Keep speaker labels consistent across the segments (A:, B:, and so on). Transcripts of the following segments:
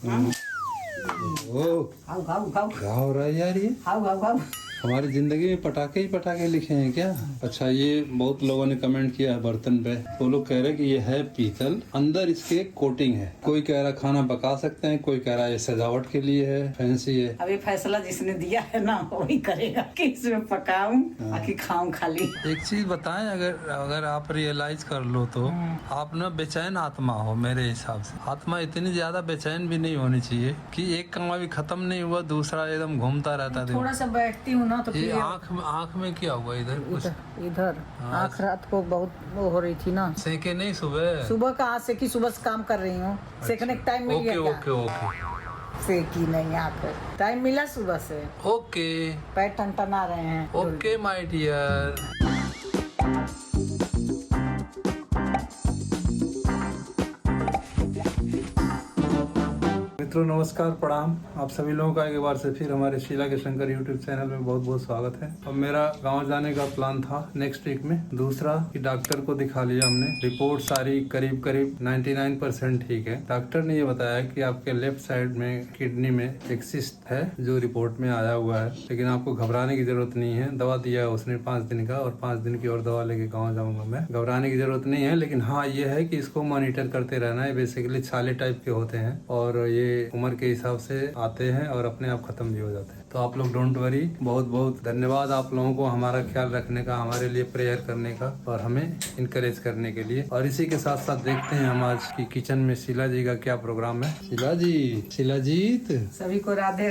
A: ओ
B: खाओ खाओ खाओ
A: क्या हो रहा है यार ये?
B: खाओ खाओ खाओ।
A: हमारी जिंदगी में पटाखे ही पटाखे लिखे हैं क्या? अच्छा, ये बहुत लोगों ने कमेंट किया है बर्तन पे। वो लोग कह रहे हैं कि ये है पीतल, अंदर इसके कोटिंग है। कोई कह रहा खाना पका सकते हैं, कोई कह रहा है सजावट के लिए है, फैंसी है।
B: अभी फैसला जिसने दिया है ना वही करेगा कि इसमें पकाऊं कि खाऊं खाली।
A: एक चीज बताएं, अगर आप रियलाइज कर लो तो आप ना बेचैन आत्मा हो। मेरे हिसाब से आत्मा इतनी ज्यादा बेचैन भी नहीं होनी चाहिए कि एक काम अभी खत्म नहीं हुआ दूसरा एकदम घूमता रहता है।
B: थोड़ा सा बैठती हूँ ना तो
A: ये
B: फिर
A: आँख में क्या हुआ इधर कुछ?
B: इधर आँख रात को बहुत वो हो रही थी ना।
A: सेके नहीं सुबह?
B: सुबह कहाँ से कि सुबह से काम कर रही हूँ। सेकने का टाइम मिल
A: ओके
B: गया
A: ओके ओके
B: सेकी नहीं आँख टाइम मिला सुबह से।
A: ओके
B: पैर टनटना रहे हैं।
A: Okay my dear. मित्रों नमस्कार, प्रणाम। आप सभी लोगों का एक बार से फिर हमारे शीला के शंकर यूट्यूब चैनल में बहुत बहुत स्वागत है। अब मेरा गांव जाने का प्लान था नेक्स्ट वीक में। दूसरा कि डॉक्टर को दिखा लिया हमने, रिपोर्ट सारी करीब 99% ठीक है। डॉक्टर ने ये बताया कि आपके लेफ्ट साइड में किडनी में एक सिस्ट है जो रिपोर्ट में आया हुआ है, लेकिन आपको घबराने की जरूरत नहीं है। दवा दिया है उसने 5 दिन का, और 5 दिन की और दवा लेके गाँव जाऊंगा मैं। घबराने की जरूरत नहीं है, लेकिन हाँ ये है कि इसको मॉनिटर करते रहना है। बेसिकली छाले टाइप के होते हैं और ये उम्र के हिसाब से आते हैं और अपने आप खत्म भी हो जाते हैं। तो आप लोग डोंट वरी। बहुत बहुत धन्यवाद आप लोगों को हमारा ख्याल रखने का, हमारे लिए प्रेयर करने का और हमें इनकरेज करने के लिए। और इसी के साथ साथ देखते हैं हम आज की किचन में शीला जी का क्या प्रोग्राम है। शीला जीत
B: सभी को राधे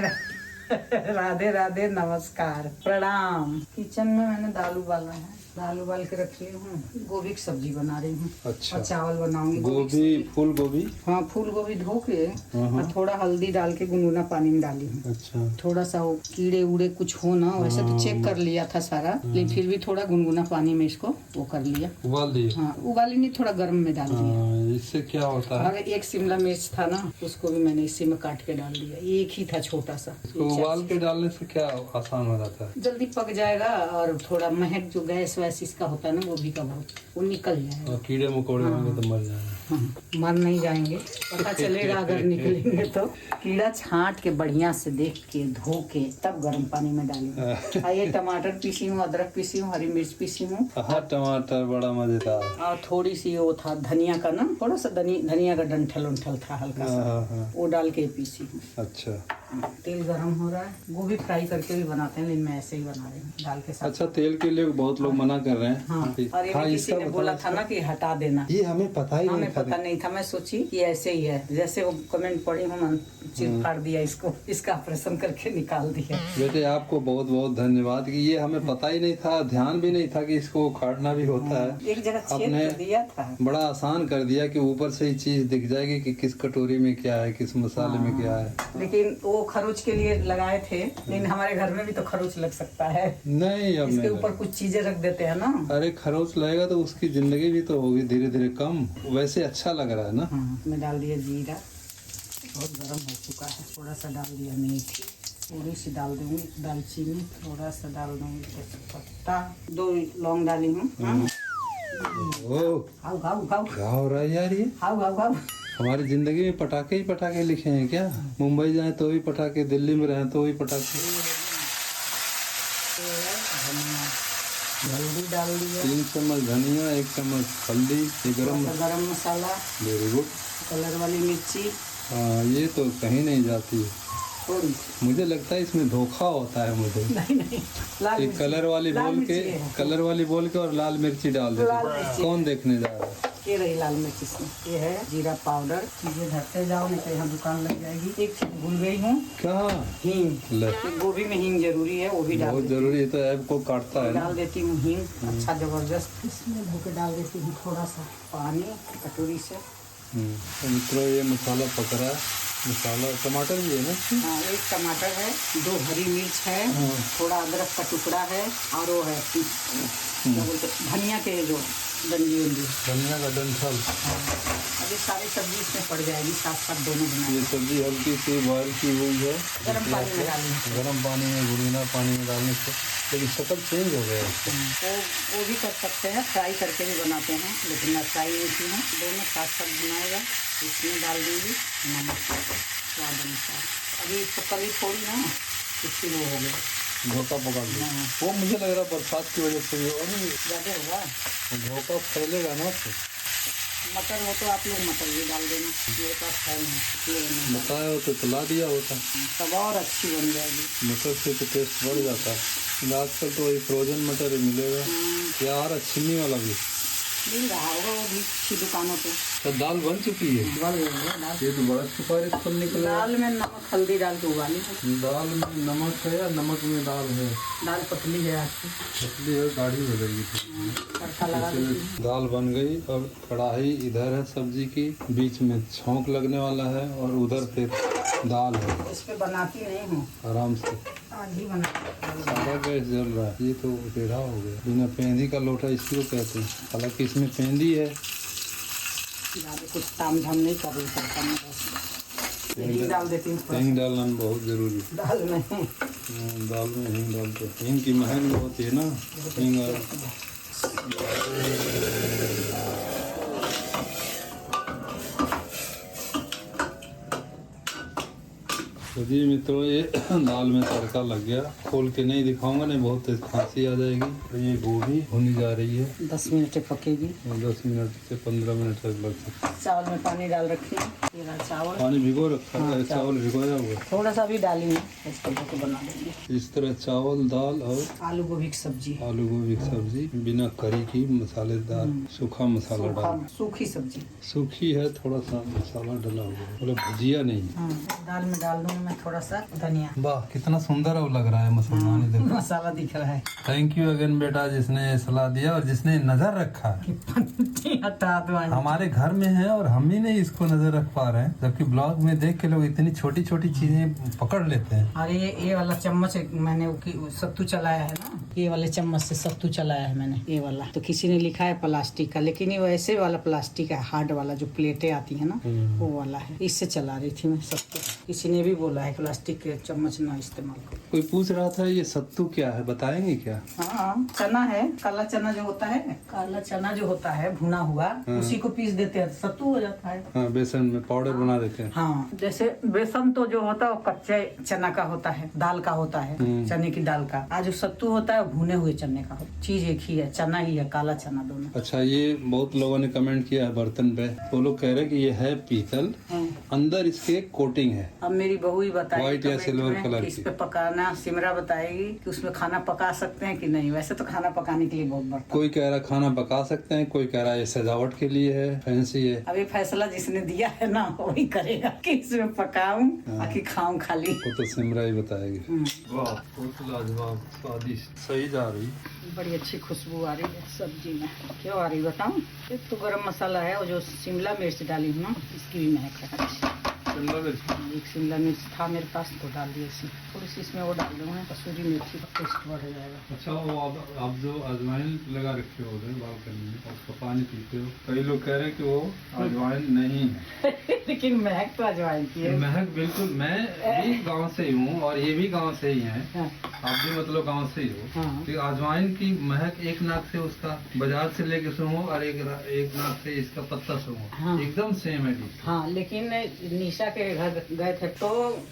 B: राधे राधे नमस्कार प्रणाम। किचन में मैंने दाल उबाला है, दाल उबाल के रखी हूँ। गोभी की सब्जी बना रही हूँ।
A: अच्छा।
B: और चावल बनाऊंगी।
A: गोभी, फूल गोभी?
B: हाँ, फूल गोभी धो के और थोड़ा हल्दी डाल के गुनगुना पानी में डाली हूँ।
A: अच्छा।
B: थोड़ा सा वो कीड़े उड़े कुछ हो ना, वैसे तो चेक कर लिया था सारा, लेकिन फिर भी थोड़ा गुनगुना पानी में इसको वो कर लिया,
A: उबाल दिए?
B: हाँ, उबाली नहीं, थोड़ा गर्म में डाल दिया।
A: इससे क्या होता है?
B: और एक शिमला मिर्च था ना, उसको भी मैंने इसी में काट के डाल दिया। एक ही था छोटा सा।
A: इसको उबाल के डालने से क्या आसान हो जाता है?
B: जल्दी पक जाएगा और थोड़ा महक जो गैस वैस इसका होता है ना गोभी का, बहुत वो निकल जाएगा।
A: और कीड़े मकोड़े होंगे तो मर जाएंगे।
B: हाँ, मर नहीं जाएंगे, पता चलेगा अगर निकलेंगे तो। कीड़ा छांट के बढ़िया से देख के धो के तब गर्म पानी में डालेंगे। ये टमाटर पीसी हूँ, अदरक पीसी हूँ, हरी मिर्च पीसी हूँ।
A: हाँ, टमाटर बड़ा मजेदार।
B: और थोड़ी सी वो था धनिया का ना, थोड़ा सा धनिया का डंठल उंठल था हल्का सा, वो डाल के पीसी हूँ।
A: अच्छा।
B: तेल गरम हो रहा है। गोभी फ्राई करके भी बनाते हैं, लेकिन मैं ऐसे ही बना रही हूँ दाल के साथ।
A: अच्छा, तेल के लिए बहुत लोग मना कर रहे हैं।
B: हाँ, और ये भी किसी ने बोला था ना कि हटा देना।
A: ये हमें पता ही नहीं था।
B: पता नहीं था, मैं सोची कि ऐसे ही है। जैसे वो कमेंट पढ़ी हूँ, चिर फाड़ दिया इसको, इसका ऑपरेशन करके निकाल दिया।
A: बेटे आपको बहुत बहुत धन्यवाद कि ये हमें पता ही नहीं था, ध्यान भी नहीं था कि इसको उखाड़ना भी होता है।
B: एक जगह छेद कर दिया था।
A: बड़ा आसान कर दिया कि ऊपर से ही चीज दिख जाएगी कि किस कटोरी में क्या है, किस मसाले में क्या है।
B: लेकिन वो खरोच के लिए लगाए थे, लेकिन हमारे घर में भी तो खरोच लग सकता है।
A: नहीं, अब
B: इसके ऊपर कुछ चीजें रख देते हैं ना।
A: अरे खरोच लगेगा तो उसकी जिंदगी भी तो होगी धीरे धीरे कम। वैसे अच्छा लग रहा है ना।
B: मैं डाल दिया जीरा, बहुत गर्म हो चुका है। थोड़ा सा डाल दिया मेथी, थोड़ी सी डाल दूंगी दालचीनी, थोड़ा सा डाल दूंगी तेजपत्ता, 2 लौंग डाली हूँ। खाओ खाओ खाओ।
A: क्या हो रहा है यार ये?
B: खाओ खाओ खाओ।
A: हमारी जिंदगी में पटाखे ही पटाखे लिखे हैं क्या? मुंबई जाए तो भी पटाखे, दिल्ली में रहे तो भी पटाखे।
B: हल्दी डाल दिया,
A: 3 चम्मच धनिया, 1 चम्मच हल्दी, ये
B: गरम मसाला,
A: वेरी गुड।
B: कलर वाली मिर्ची।
A: हाँ, ये तो कहीं नहीं जाती।
B: थोड़ी सी।
A: मुझे लगता है इसमें धोखा होता है मुझे।
B: नहीं, लाल मिर्ची।
A: कलर वाली बोल के और लाल मिर्ची डाल देते। कौन देखने जा रहा है?
B: ये रही लाल मिर्च इसमें। ये है जीरा पाउडर। चीजें धरते जाओ, नहीं तो यहाँ दुकान लग जाएगी। एक चीज भूल गई हूँ,
A: क्या?
B: हींग। गोभी में हींग जरूरी है, वो भी डाल
A: बहुत जरूरी है, तो ऐप को काटता है।
B: डाल देती हूँ हींग, अच्छा जबरदस्त। इसमें धो के डाल देती हूँ थोड़ा सा पानी कटोरी से।
A: तो मित्रों ये मसाला पक रहा है। मसाला टमाटर भी है ना?
B: हाँ, 1 टमाटर है, 2 हरी मिर्च है, थोड़ा अदरक का टुकड़ा है, और वो है क्या बोलते धनिया के जो डंडी उंडी।
A: धनिया का डंठल।
B: अभी सारी सब्जी इसमें पड़ जाएगी, साथ साथ दोनों बना।
A: ये सब्जी हल्की सी बॉयल की हुई है
B: गर्म पानी में डालनी है।
A: गर्म पानी में, गुनगुना पानी में डालने से, लेकिन शक्ल चेंज हो गया है।
B: वो भी कर सकते हैं, फ्राई करके भी बनाते हैं, लेकिन मैं फ्राई नहीं की हूँ। दोनों साथ साथ बनाएगा। इसमें डाल दूँगी नमक स्वाद अनुसार। अभी इसको कभी थोड़ी ना इसकी वो हो गया
A: धोखा पकड़ लो। वो मुझे लग रहा है बरसात की वजह से
B: ज़्यादा होगा।
A: धोखा फैलेगा ना। तो
B: मटर हो तो आप लोग मटर भी डाल देना, मेरे पास है नहीं।
A: बताया हो तो ला दिया होता,
B: तब और अच्छी बन जाएगी।
A: मटर से तो टेस्ट बढ़ जाता है। आजकल तो वही फ्रोजन मटर ही मिलेगा यार, छीनी वाला भी
B: मिल रहा होगा वो भी अच्छी दुकानों पे।
A: तो दाल बन चुकी है।
B: दाल दाल
A: ये तो बड़ा सुपारी फल निकला।
B: दाल में नमक हल्दी डाल के उबाली।
A: दाल में नमक है या नमक में दाल है?
B: दाल पतली है आज की,
A: पतली है, गाढ़ी हो जाएगी।
B: तड़का लगा देती।
A: दाल बन गई और कढ़ाई इधर है सब्जी की, बीच में छौंक लगने वाला है और उधर फिर दाल है।
B: इस पे बनाती नहीं हूँ,
A: आराम से
B: आज ही बना।
A: सारा गैस जल रहा है। ये तो टेढ़ा हो गया। बिना पेंदी का लोटा इसको कहते हैं, हालांकि इसमें पेंदी है।
B: ज़्यादा कुछ ताम झाम नहीं कर सकता मैं, बस यही डाल देती हूँ।
A: हींग डालना बहुत जरूरी है
B: दाल में
A: दाल में हींग डालते। हींग की महक होती है ना, हींग और तो जी मित्रों, ये दाल में तड़का लग गया। खोल के नहीं दिखाऊंगा, नहीं बहुत तेज खांसी आ जाएगी। तो ये गोभी होनी जा रही है,
B: 10 मिनट पकेगी।
A: 10 मिनट से 15 मिनट तक लग सकता है।
B: चावल में पानी डाल रखी है, ये रहा चावल।
A: पानी भिगो रखा है, चावल भिगोया हुआ।
B: थोड़ा सा भी डाली है, इसको लेके बना देंगे।
A: इस तरह चावल, दाल और
B: आलू गोभी की सब्जी,
A: आलू गोभी की सब्जी बिना करी की, मसालेदार सूखा मसाला डाल।
B: सूखी सब्जी
A: सूखी है, थोड़ा सा मसाला डला हुआ है, मतलब भुजिया नहीं।
B: दाल में डाल दूँ मैं थोड़ा सा धनिया।
A: वाह, कितना सुंदर वो लग रहा है मुसलमान। देखो
B: मसाला दिख रहा है।
A: थैंक यू अगेन बेटा, जिसने सलाह दिया और जिसने नजर रखा।
B: हटा दो।
A: हमारे घर में है और हम ही नहीं इसको नजर रख पा रहे हैं, जबकि ब्लॉग में देख के लोग इतनी छोटी छोटी चीजें पकड़ लेते हैं।
B: अरे ये वाला चम्मच मैंने सत्तू चलाया है ना, ये वाले चम्मच से सत्तू चलाया है मैंने, ये वाला। तो किसी ने लिखा है प्लास्टिक का, लेकिन ये वैसे वाला प्लास्टिक है, हार्ड वाला जो प्लेटें आती है ना, वो वाला है। इससे चला रही थी मैं सत्तू। किसी ने भी बोला है प्लास्टिक के चम्मच ना इस्तेमाल करो।
A: कोई पूछ रहा था ये सत्तू क्या है, बताएंगे क्या?
B: हाँ, चना है, काला चना जो होता है, काला चना जो होता है भुना हुआ, उसी को पीस देते हैं, सत्तू हो जाता है।
A: हाँ, बेसन में पाउडर बना देते हैं।
B: हाँ, जैसे बेसन तो जो होता है वो कच्चे चना का होता है, दाल का होता है, चने की दाल का। आज जो सत्तू होता है भुने हुए चने का। चीज एक ही है, चना ही है, काला चना दोनों।
A: अच्छा, ये बहुत लोगों ने कमेंट किया है बर्तन पे, वो लोग कह रहे हैं कि ये है पीतल, अंदर इसके कोटिंग है।
B: अब मेरी बहू ही बताएगी
A: व्हाइट या सिल्वर कलर
B: इस
A: की।
B: पे पकाना। सिमरा बताएगी कि उसमें खाना पका सकते हैं कि नहीं। वैसे तो खाना पकाने के लिए बहुत बर्तन।
A: कोई कह रहा है खाना पका सकते हैं, कोई कह रहा है ये सजावट के लिए है, फैंसी है।
B: अभी फैसला जिसने दिया है ना वही करेगा कि इसमें पकाऊं कि खाऊं खाली।
A: वो तो सिमरा ही बताएगी। वाह, बहुत लाजवाब, स्वादिष्ट, सही जा रही।
B: बड़ी अच्छी खुशबू आ रही है सब्जी में। क्यों आ रही बताऊं? एक तो गरम मसाला है और जो शिमला मिर्च डाली हूँ ना, इसकी भी महक है अच्छी। एक शिमला मिर्च था मेरे पास तो डाल दिया इसमें। थोड़ी सी इसमें वो डाल दूंगा, कसूरी मेथी का टेस्ट बढ़ जाएगा।
A: अच्छा, वो आप जो अजवाइन लगा रखे हो उधर बालकनी में, उसका पानी पीते हो, कई लोग कह रहे हैं कि वो अजवाइन नहीं है।
B: लेकिन महक तो अजवाइन की है।
A: महक बिल्कुल। मैं भी गांव से ही हूँ और ये भी गांव से ही है।
B: हाँ।
A: आप भी मतलब गांव से ही हो।
B: हाँ।
A: तो अजवाइन की महक एक नाक से उसका बाजार से लेके सूंघो और एक नाक से इसका पत्ता सूंघो।
B: हाँ।
A: एकदम सेम है।
B: हाँ, लेकिन निशा के घर गए थे तो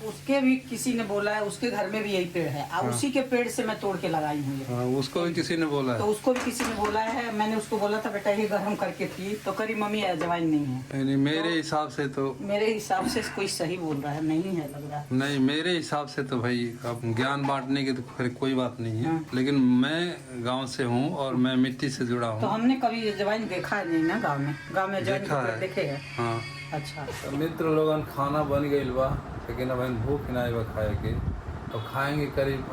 B: उसके भी किसी ने बोला है, उसके घर में भी यही पेड़ है और उसी के पेड़ से मैं तोड़ के लगाई हूँ।
A: हाँ, उसको भी किसी ने बोला है।
B: तो उसको भी किसी ने बोला है। मैंने उसको बोला था बेटा ये गर्म करके पी, तो करी मम्मी अजवाइन नहीं है।
A: नहीं, मेरे हिसाब से तो,
B: मेरे हिसाब से कोई सही बोल रहा है, नहीं है लग रहा है।
A: नहीं, मेरे हिसाब से तो भाई अब ज्ञान बांटने की तो फिर कोई बात नहीं है।
B: हाँ।
A: लेकिन मैं गांव से हूँ और मैं मिट्टी से जुड़ा
B: तो
A: हूँ।
B: हमने कभी अजवाइन देखा है नहीं ना गाँव में। गाँव में अजवाइन
A: देखा
B: के पेड़
A: है।
B: देखे है।
A: हाँ।
B: अच्छा,
A: तो मित्र लोगन, खाना बन गई बा, लेकिन अब भूख नहीं बा खाए के। तो खाएंगे करीब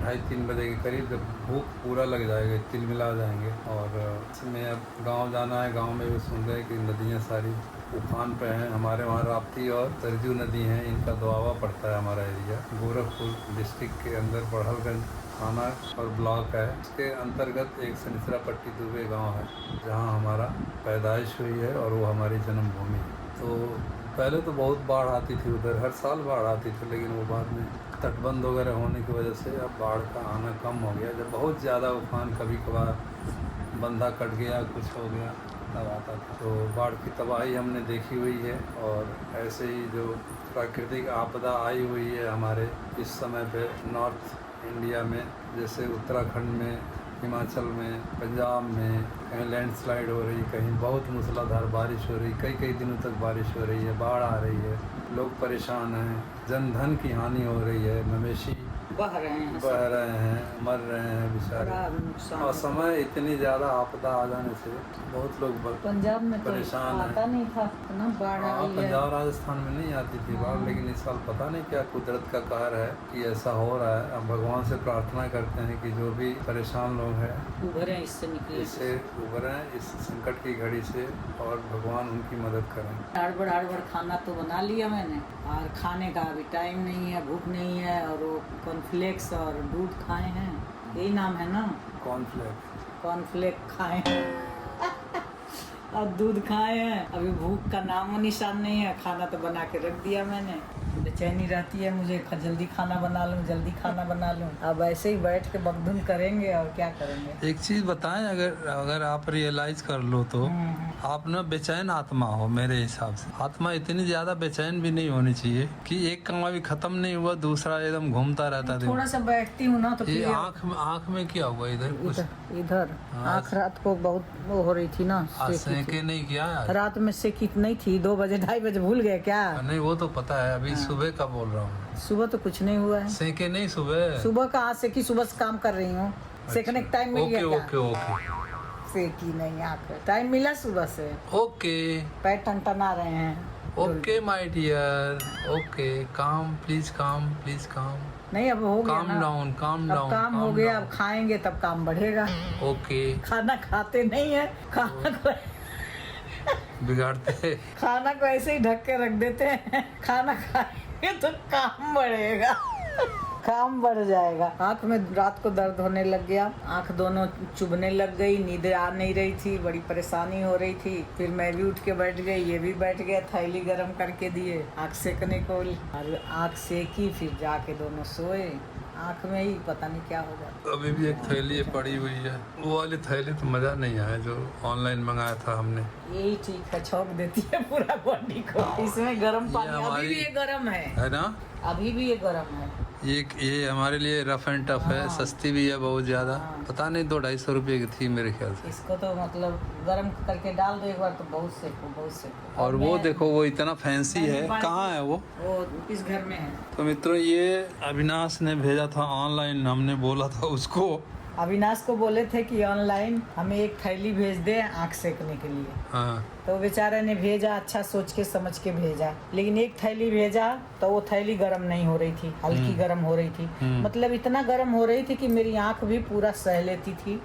A: 2:30-3 बजे के करीब, जब भूख पूरा लग जाएगा, तिल मिला जाएंगे। और इसमें अब गांव जाना है। गांव में भी सुन रहे हैं कि नदियाँ सारी उफान पे हैं। हमारे वहाँ राप्ती और सरजू नदी हैं, इनका दुआवा पड़ता है हमारा एरिया। गोरखपुर डिस्ट्रिक्ट के अंदर बड़हलगंज थाना और ब्लॉक है। इसके अंतर्गत एक सनिसरा पट्टी दुबे गांव है, जहां हमारा पैदाइश हुई है और वो हमारी जन्मभूमि है। तो पहले तो बहुत बाढ़ आती थी उधर, हर साल बाढ़ आती थी, लेकिन वो बाद में तटबंध वगैरह होने की वजह से अब बाढ़ का आना कम हो गया। जब बहुत ज़्यादा उफान, कभी कभार बंधा कट गया, कुछ हो गया, तब आता था। तो बाढ़ की तबाही हमने देखी हुई है। और ऐसे ही जो प्राकृतिक आपदा आई हुई है हमारे इस समय पे नॉर्थ इंडिया में, जैसे उत्तराखंड में, हिमाचल में, पंजाब में कहीं लैंडस्लाइड हो रही, कहीं बहुत मूसलाधार बारिश हो रही, कई कई दिनों तक बारिश हो रही है, बाढ़ आ रही है, लोग परेशान हैं, जन धन की हानि हो रही है, मवेशी
B: बह रहे हैं,
A: मर रहे हैं बेचारे। और समय इतनी ज़्यादा आपदा आ जाने से बहुत लोग
B: पंजाब में तो
A: परेशान
B: आता नहीं था, इतना बाढ़ आई है।
A: पंजाब राजस्थान में नहीं आती थी बाढ़, लेकिन इस साल पता नहीं क्या कुदरत का कहर है कि ऐसा हो रहा है। अब भगवान से प्रार्थना करते हैं कि जो भी परेशान लोग हैं
B: उभरें, इससे निकले,
A: इससे उभरें इस संकट की घड़ी से, और भगवान उनकी मदद करें।
B: हड़बड़ खाना तो बना लिया मैंने, और खाने का अभी टाइम नहीं है, भूख नहीं है, और वो कॉर्नफ्लेक्स और दूध खाए हैं, यही नाम है ना, कॉर्नफ्लेक्स खाए हैं और दूध खाए हैं। अभी भूख का नाम और निशान नहीं है। खाना तो बना के रख दिया मैंने, बेचैनी रहती है मुझे, जल्दी खाना बना लूं, जल्दी खाना बना लूं। अब ऐसे ही बैठ के बकधुन करेंगे और क्या करेंगे।
A: एक चीज बताएं, अगर आप रियलाइज कर लो तो आप ना बेचैन आत्मा हो। मेरे हिसाब से आत्मा इतनी ज्यादा बेचैन भी नहीं होनी चाहिए कि एक काम अभी खत्म नहीं हुआ, दूसरा एकदम घूमता रहता है।
B: थोड़ा सा बैठती हूँ ना तो
A: ये आँख में क्या हुआ?
B: इधर आँख रात को बहुत वो हो रही थी ना,
A: सेके नहीं किया
B: रात में सेकी नहीं थी, 2 बजे 2:30 बजे भूल गए क्या?
A: नहीं वो तो पता है, अभी सुबह का बोल रहा हूँ।
B: सुबह तो कुछ नहीं हुआ है।
A: सेके नहीं सुबह
B: कहाँ सेकी, सुबह से काम कर रही हूँ। सेकने का टाइम मिल गया क्या?
A: ओके
B: सेकी नहीं, आँख टाइम मिला सुबह से।
A: ओके,
B: पैर टनटना रहे हैं।
A: ओके माय डियर, ओके, काम प्लीज काम।
B: नहीं अब हो गया
A: काम डाउन
B: अब काम हो गया, अब खाएंगे तब काम बढ़ेगा।
A: ओके,
B: खाना खाते नहीं है, खाना को
A: बिगाड़ते,
B: खाना को ऐसे ही ढक के रख देते हैं। खाना खाएंगे तो काम बढ़ेगा, काम बढ़ जाएगा। आँख में रात को दर्द होने लग गया, आँख दोनों चुभने लग गई, नींद आ नहीं रही थी, बड़ी परेशानी हो रही थी। फिर मैं भी उठ के बैठ गई, ये भी बैठ गया, थैली गर्म करके दिए आँख सेकने को, और आँख सेकी, फिर जाके दोनों सोए। आँख में ही पता नहीं क्या हो जाता।
A: अभी भी एक थैली पड़ी हुई है, वो वाली थैली तो मजा नहीं आया जो ऑनलाइन मंगाया था हमने।
B: यही ठीक है, छोक देती है पूरा बॉडी को। इसमें गर्म पानी, अभी भी ये गर्म है
A: ना,
B: अभी भी ये गर्म है।
A: ये हमारे लिए रफ एंड टफ है, सस्ती भी है बहुत ज्यादा। पता नहीं 200-250 रुपए की थी मेरे ख्याल से।
B: इसको तो मतलब गर्म करके डाल दो एक बार तो बहुत सेको।
A: और वो देखो वो इतना फैंसी है, कहाँ है वो
B: इस घर में है।
A: तो मित्रों ये अविनाश ने भेजा था ऑनलाइन, हमने बोला था उसको,
B: अविनाश को बोले थे कि ऑनलाइन हमें एक थैली भेज दे आँख सेकने के लिए।
A: हाँ।
B: तो बेचारे ने भेजा, अच्छा सोच के समझ के भेजा, लेकिन एक थैली भेजा तो वो थैली गर्म नहीं हो रही थी, हल्की गर्म हो रही थी। मतलब इतना गर्म हो रही थी कि मेरी आँख भी पूरा सह लेती थी,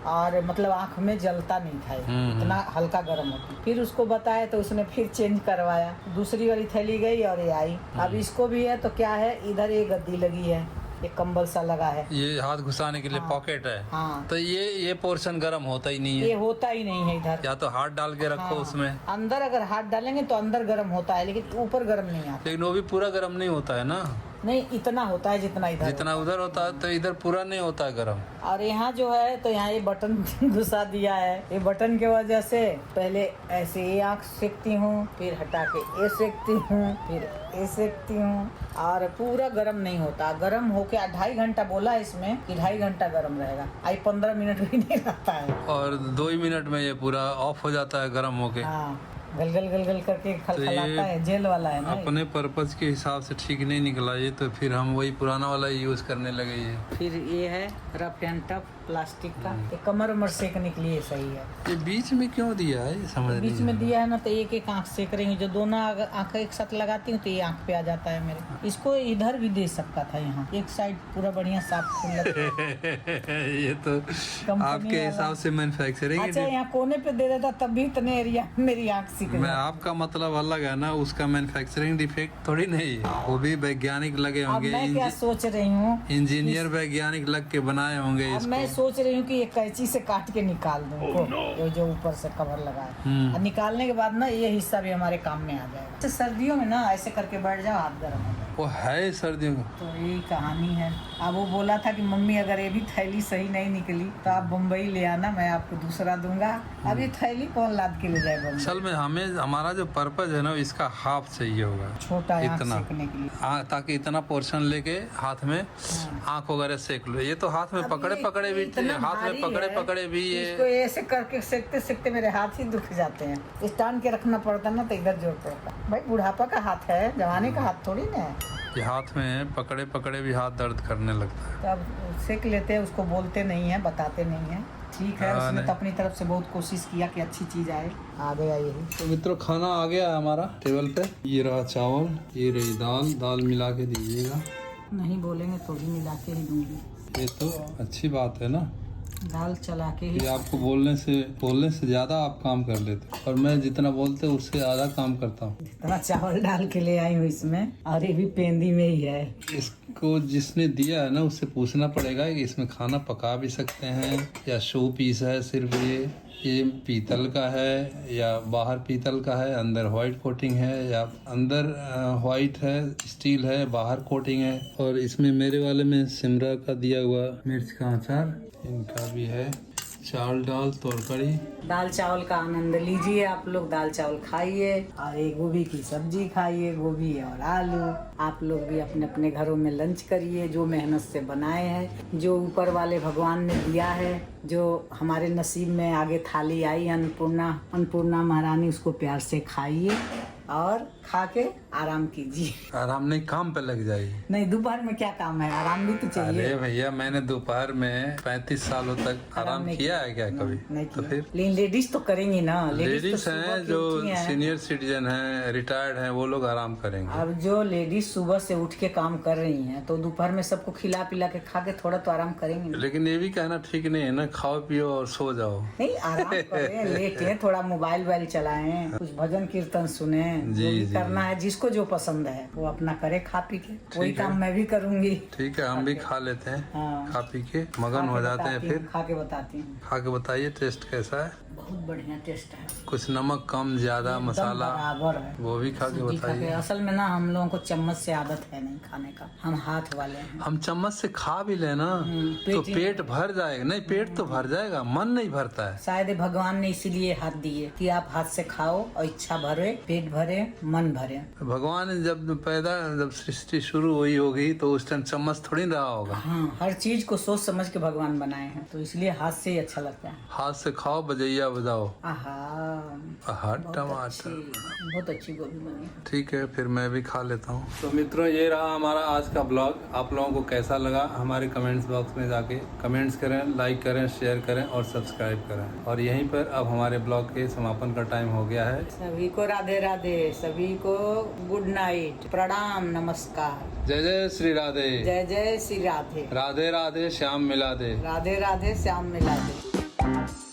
B: और मतलब आँख में जलता नहीं था, इतना हल्का गर्म होती। फिर उसको बताया तो उसने फिर चेंज करवाया, दूसरी वाली थैली गई और ये आई। अब इसको भी है तो क्या है, इधर एक गद्दी लगी है, एक कंबल सा लगा है,
A: ये हाथ घुसाने के लिए पॉकेट है।
B: हाँ।
A: तो ये पोर्शन गर्म होता ही नहीं है,
B: ये होता ही नहीं है इधर।
A: या तो हाथ डाल के रखो उसमें,
B: अंदर अगर हाथ डालेंगे तो अंदर गर्म होता है, लेकिन ऊपर गर्म नहीं आता।
A: लेकिन वो भी पूरा गर्म नहीं होता है ना,
B: नहीं इतना होता है जितना
A: उधर होता है, तो इधर पूरा नहीं होता है गर्म।
B: और यहाँ जो है तो यहाँ ये बटन घुसा दिया है, ये बटन के वजह से पहले ऐसे ये आँख सेकती हूँ, फिर हटा के ये सेकती हूँ, फिर ये सेकती हूँ, और पूरा गर्म नहीं होता। गर्म होके 2.5 घंटा बोला इसमें कि 2.5 घंटा गर्म रहेगा, आई 15 मिनट भी नहीं रहता है, और
A: 2 ही मिनट में ये पूरा ऑफ हो जाता है गर्म होके।
B: हाँ, गल करके खलखलाता है, जेल वाला है ना।
A: अपने पर्पज के हिसाब से ठीक नहीं निकला ये, तो फिर हम वही पुराना वाला यूज करने लगे। ये
B: फिर ये है रफ एंड टफ प्लास्टिक का, ये कमर उमर सेकने के लिए सही है।
A: ये बीच में क्यों दिया है, ये समझ नहीं।
B: बीच में दिया है ना तो एक आँख सेक रही हूँ, जो दोनों आँख एक साथ लगाती हूँ तो ये आँख पे आ जाता है मेरे। इसको इधर भी दे सकता था, यहाँ एक साइड पूरा बढ़िया साफ फूल
A: ये तो आपके हिसाब से मैन्युफैक्चरिंग।
B: अच्छा यहाँ कोने पे दे देता तब भी इतने एरिया मेरी आँख सीख
A: मैं
B: जाते।
A: आपका मतलब अलग है ना, उसका मैन्युफैक्चरिंग डिफेक्ट थोड़ी नहीं है, वो भी वैज्ञानिक लगे
B: अब
A: होंगे,
B: मैं क्या सोच रही हूँ,
A: इंजीनियर वैज्ञानिक लग के बनाए होंगे
B: अब मैं
A: इसको।
B: सोच रही हूँ कि ये कैंची से काट के निकाल दूँ ये जो ऊपर से कवर लगा है। और निकालने के बाद ना ये हिस्सा भी हमारे काम में आ जाएगा। तो सर्दियों में ना ऐसे करके बैठ जाओ, हाथ गर्म हो जाए।
A: वो है सर्दियों का।
B: तो यही कहानी है। अब वो बोला था कि मम्मी अगर ये भी थैली सही नहीं निकली तो आप बम्बई ले आना, मैं आपको दूसरा दूंगा। अब ये थैली कौन लाद के ले जाए बम्बई?
A: असल में हमें हमारा जो पर्पज है ना, इसका हाफ चाहिए होगा,
B: छोटा आँख
A: इतना
B: सेकने के लिए।
A: ताकि इतना पोर्शन लेके हाथ में आँख वगैरह सेक लो। ये तो हाथ में
B: अब
A: पकड़े
B: ये
A: पकड़े भी,
B: इतना
A: हाथ में
B: भारी
A: पकड़े
B: है,
A: पकड़े भी
B: इसको
A: ये
B: ऐसे करके सेकते सेकते मेरे हाथ ही दुख जाते हैं। स्टैंड के रखना पड़ता ना तो इधर जोर पड़ता। भाई बुढ़ापा का हाथ है, जवानी का हाथ थोड़ी ना है।
A: ये हाथ में पकड़े पकड़े भी हाथ दर्द करने लगता है।
B: तो अब सेक लेते हैं, उसको बोलते नहीं है, बताते नहीं है। ठीक है,
A: हाँ,
B: उसने
A: नहीं।
B: तो अपनी तरफ से बहुत कोशिश किया कि अच्छी चीज आए, आ गया यही।
A: तो मित्रों, खाना आ गया है हमारा टेबल पे। ये रहा चावल, ये रही दाल, दाल मिला के दीजिएगा।
B: नहीं बोलेंगे तो भी मिला के ही दूंगी।
A: ये तो अच्छी बात है ना,
B: दाल चला के ही।
A: कि आपको बोलने से ज्यादा आप काम कर लेते हो, और मैं जितना बोलते उससे ज्यादा काम करता हूँ।
B: इतना चावल डाल के ले आई हूँ इसमें, और ये भी पेंदी में ही है।
A: इसको जिसने दिया है ना, उससे पूछना पड़ेगा कि इसमें खाना पका भी सकते हैं या शो पीस है सिर्फ। ये पीतल का है या बाहर पीतल का है, अंदर व्हाइट कोटिंग है, या अंदर व्हाइट है स्टील है, बाहर कोटिंग है। और इसमें मेरे वाले में सिमरा का दिया हुआ मिर्च का अचार, इनका भी है। चावल दाल तोरकड़ी।
B: दाल चावल का आनंद लीजिए आप लोग, दाल चावल खाइए और एक गोभी की सब्जी खाइए, गोभी और आलू। आप लोग भी अपने अपने घरों में लंच करिए, जो मेहनत से बनाए हैं, जो ऊपर वाले भगवान ने दिया है, जो हमारे नसीब में आगे थाली आई अन्नपूर्णा महारानी, उसको प्यार से खाइए और खा के आराम कीजिए।
A: आराम नहीं, काम पे लग जाइए।
B: नहीं, दोपहर में क्या काम है, आराम भी तो चाहिए।
A: अरे भैया, मैंने दोपहर में 35 सालों तक आराम
B: नहीं
A: किया है क्या कभी?
B: नहीं
A: तो
B: किया।
A: फिर
B: लेकिन लेडीज तो करेंगी ना।
A: लेडीज
B: तो सुबह
A: हैं
B: की
A: जो
B: उठी हैं।
A: सीनियर सिटीजन हैं, रिटायर्ड हैं, वो लोग आराम करेंगे।
B: अब जो लेडीज सुबह से उठ के काम कर रही हैं तो दोपहर में सबको खिला पिला के खा के थोड़ा तो आराम करेंगी ना।
A: लेकिन ये भी कहना ठीक नहीं है ना, खाओ पियो और सो जाओ।
B: नहीं, आराम करें, लेटें, थोड़ा मोबाइल वाइल चलाएं, कुछ भजन कीर्तन सुने,
A: जी,
B: जो भी
A: जी।
B: करना है, जिसको जो पसंद है वो अपना करे, खा पी के। वही
A: ठीक है।
B: काम मैं भी करूंगी।
A: ठीक है, हम भी खा लेते हैं।
B: हाँ।
A: खा पी के मगन हो जाते हैं। फिर
B: खा के बताती हूँ।
A: खा के बताइए टेस्ट कैसा है।
B: बहुत बढ़िया टेस्ट है,
A: कुछ नमक कम ज्यादा,
B: एकदम
A: मसाला,
B: बराबर है।
A: वो भी खा के
B: सब्जी खा के।
A: बताइए।
B: असल में ना हम लोगों को चम्मच से आदत है नहीं खाने का, हम हाथ वाले हैं।
A: हम चम्मच से खा भी लेना तो पेट भर जाएगा। नहीं, पेट तो भर जाएगा, मन नहीं भरता है।
B: शायद भगवान ने इसीलिए हाथ दिए कि आप हाथ से खाओ और इच्छा भरे, पेट भरे, मन भरे।
A: भगवान ने जब सृष्टि शुरू हुई होगी तो उस टाइम चम्मच थोड़ी रहा होगा।
B: हाँ, हर चीज को सोच समझ के भगवान बनाए हैं, तो इसलिए हाथ से ही अच्छा लगता है।
A: हाथ से खाओ, बजैया बजाओ।
B: आहा,
A: टमाटर।
B: बहुत अच्छी गोभी बनी है।
A: ठीक है, फिर मैं भी खा लेता हूँ। तो मित्रों, ये रहा हमारा आज का ब्लॉग। आप लोगों को कैसा लगा हमारे कमेंट्स बॉक्स में जाके कमेंट्स करें, लाइक करें, शेयर करें और सब्सक्राइब करें। और यहीं पर अब हमारे ब्लॉग के समापन का टाइम हो गया है।
B: सभी को राधे राधे, सभी को गुड नाइट, प्रणाम, नमस्कार,
A: जय जय श्री राधे।
B: जय जय श्री राधे।
A: राधे राधे, श्याम मिला दे।
B: राधे राधे, श्याम मिला दे।